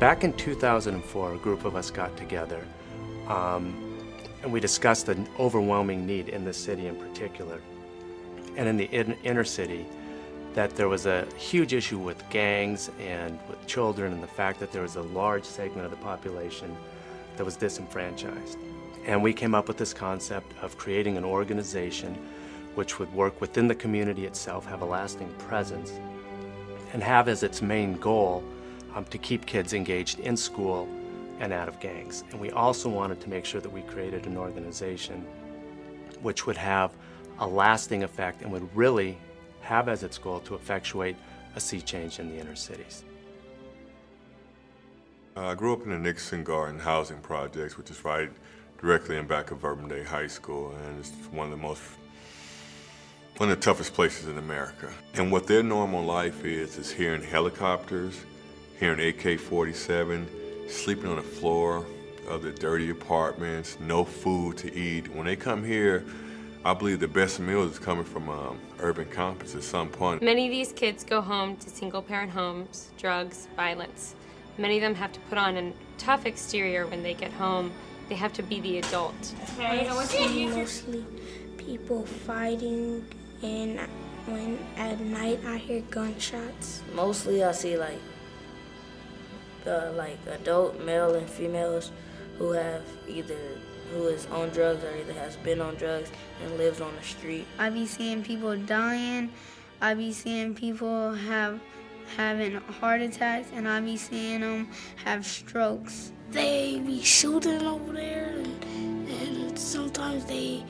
Back in 2004, a group of us got together and we discussed the overwhelming need in the city in particular, and in the inner city, that there was a huge issue with gangs and with children, and the fact that there was a large segment of the population that was disenfranchised. And we came up with this concept of creating an organization which would work within the community itself, have a lasting presence, and have as its main goal to keep kids engaged in school and out of gangs. And we also wanted to make sure that we created an organization which would have a lasting effect and would really have as its goal to effectuate a sea change in the inner cities. I grew up in the Nixon Garden housing projects, which is right directly in back of Urban Day High School, and it's one of the toughest places in America. And what their normal life is hearing helicopters, hearing AK-47, sleeping on the floor of the dirty apartments, no food to eat. When they come here, I believe the best meal is coming from Urban Compass at some point. Many of these kids go home to single-parent homes, drugs, violence. Many of them have to put on a tough exterior when they get home. They have to be the adult. I see mostly people fighting, and when at night I hear gunshots. Mostly I see like adult male and females who is on drugs or either has been on drugs and lives on the street. I be seeing people dying. I be seeing people having heart attacks, and I be seeing them have strokes. They be shooting over there, and sometimes they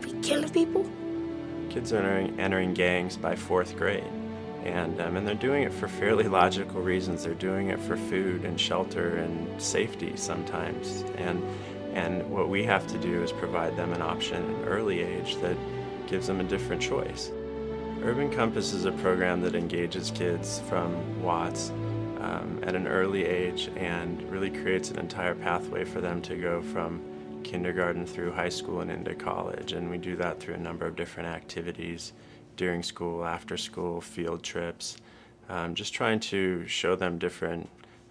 be killing people. Kids are entering gangs by 4th grade. And they're doing it for fairly logical reasons. They're doing it for food and shelter and safety sometimes. And what we have to do is provide them an option at an early age that gives them a different choice. Urban Compass is a program that engages kids from Watts at an early age and really creates an entire pathway for them to go from kindergarten through high school and into college. And we do that through a number of different activities during school, after school, field trips, just trying to show them different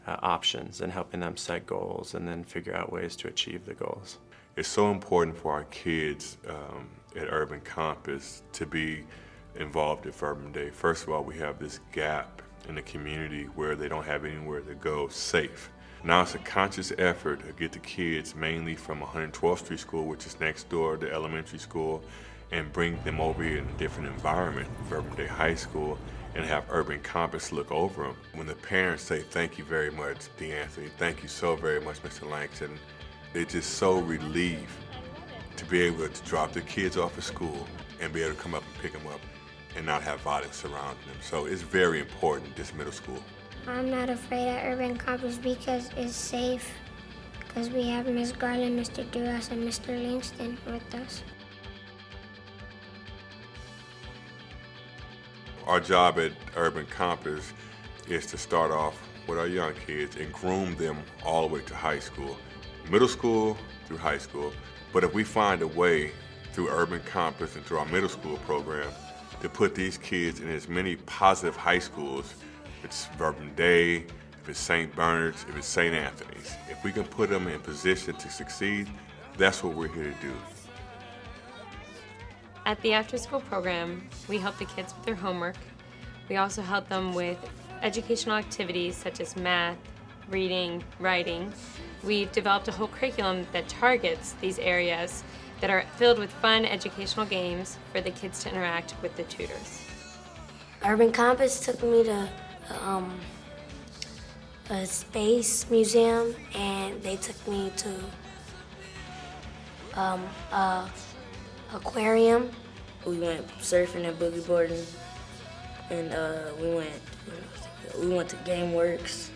options and helping them set goals and then figure out ways to achieve the goals. It's so important for our kids at Urban Compass to be involved at Urban Day. First of all, we have this gap in the community where they don't have anywhere to go safe. Now it's a conscious effort to get the kids mainly from 112th Street School, which is next door to elementary school, and bring them over here in a different environment, Urban Day High School, and have Urban Compass look over them. When the parents say, "Thank you very much, DeAnthony, thank you so very much, Mr. Langston," they're just so relieved to be able to drop their kids off at school and be able to come up and pick them up and not have violence surrounding them. So it's very important, this middle school. I'm not afraid at Urban Compass because it's safe, because we have Ms. Garland, Mr. Duras, and Mr. Langston with us. Our job at Urban Compass is to start off with our young kids and groom them all the way to high school, middle school through high school. But if we find a way through Urban Compass and through our middle school program to put these kids in as many positive high schools, if it's Urban Day, if it's St. Bernard's, if it's St. Anthony's, if we can put them in position to succeed, that's what we're here to do. At the after-school program, we help the kids with their homework. We also help them with educational activities such as math, reading, writing. We've developed a whole curriculum that targets these areas that are filled with fun educational games for the kids to interact with the tutors. Urban Compass took me to a space museum, and they took me to aquarium. We went surfing and boogie boarding, and we went to GameWorks,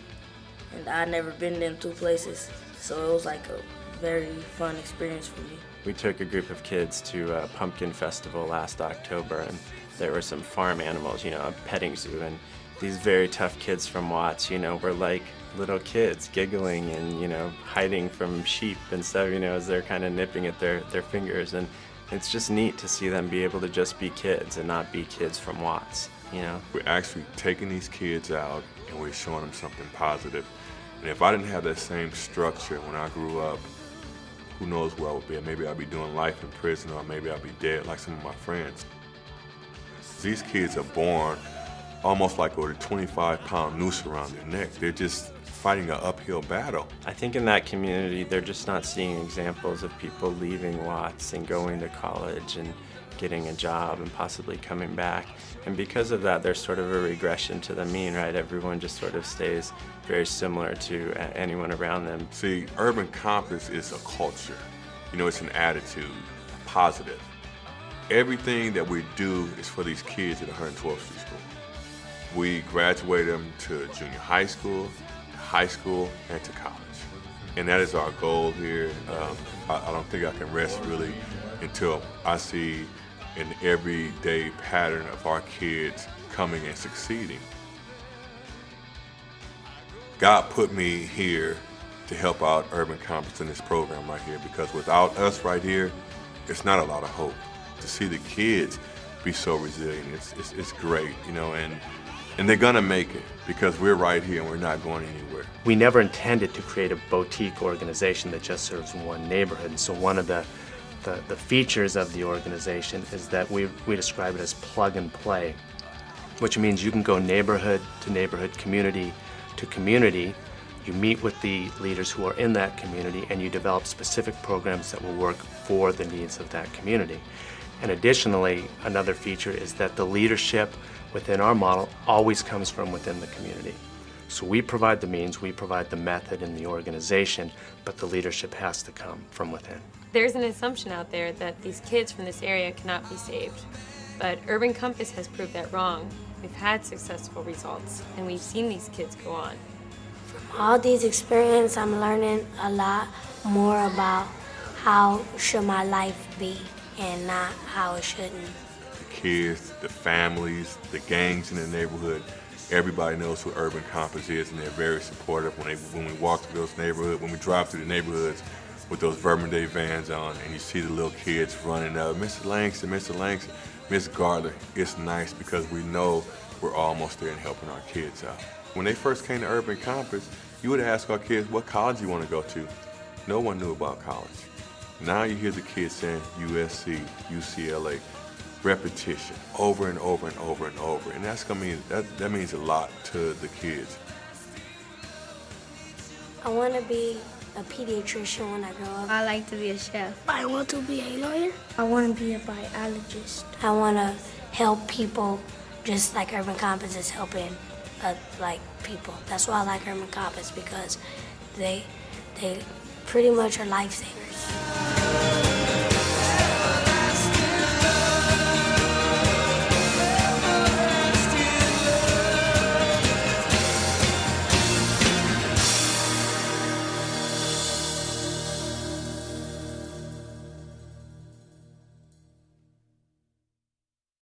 and I'd never been to them 2 places, so it was like a very fun experience for me. We took a group of kids to a pumpkin festival last October, and there were some farm animals, a petting zoo, and these very tough kids from Watts, were like little kids giggling and, hiding from sheep and stuff, as they're kind of nipping at their fingers. And it's just neat to see them be able to just be kids and not be kids from Watts, you know. We're actually taking these kids out and we're showing them something positive. And if I didn't have that same structure when I grew up, who knows where I would be. Maybe I'd be doing life in prison, or maybe I'd be dead like some of my friends. These kids are born almost like with a 25-pound noose around their neck. They're just fighting an uphill battle. I think in that community, they're just not seeing examples of people leaving Watts and going to college and getting a job and possibly coming back. And because of that, there's sort of a regression to the mean, right? Everyone just sort of stays very similar to anyone around them. See, Urban Compass is a culture. You know, it's an attitude, positive. Everything that we do is for these kids at 112th Street School. We graduate them to junior high school, and to college. And that is our goal here. I don't think I can rest really until I see an everyday pattern of our kids coming and succeeding. God put me here to help out Urban Compass in this program right here, because without us right here, it's not a lot of hope. To see the kids be so resilient, it's great, you know, and they're gonna make it because we're right here and we're not going anywhere. We never intended to create a boutique organization that just serves one neighborhood. And so one of the features of the organization is that we describe it as plug and play, which means you can go neighborhood to neighborhood, community to community. You meet with the leaders who are in that community and you develop specific programs that will work for the needs of that community. And additionally, another feature is that the leadership within our model always comes from within the community. So we provide the means, we provide the method and the organization, but the leadership has to come from within. There's an assumption out there that these kids from this area cannot be saved, but Urban Compass has proved that wrong. We've had successful results, and we've seen these kids go on. From all these experiences, I'm learning a lot more about how should my life be and not how it shouldn't. The kids, the families, the gangs in the neighborhood, everybody knows who Urban Compass is, and they're very supportive when we walk through those neighborhoods, when we drive through the neighborhoods with those Vermin Day vans on, and you see the little kids running up, Mr. Langston, Miss Garland. It's nice because we know we're almost there and helping our kids out. When they first came to Urban Compass, you would ask our kids, what college you want to go to? No one knew about college. Now you hear the kids saying USC, UCLA, repetition, over and over and over and over, and that's gonna mean that means a lot to the kids. I want to be a pediatrician when I grow up. I like to be a chef. I want to be a lawyer. I want to be a biologist. I want to help people just like Urban Compass is helping like people. That's why I like Urban Compass, because they pretty much are lifesavers.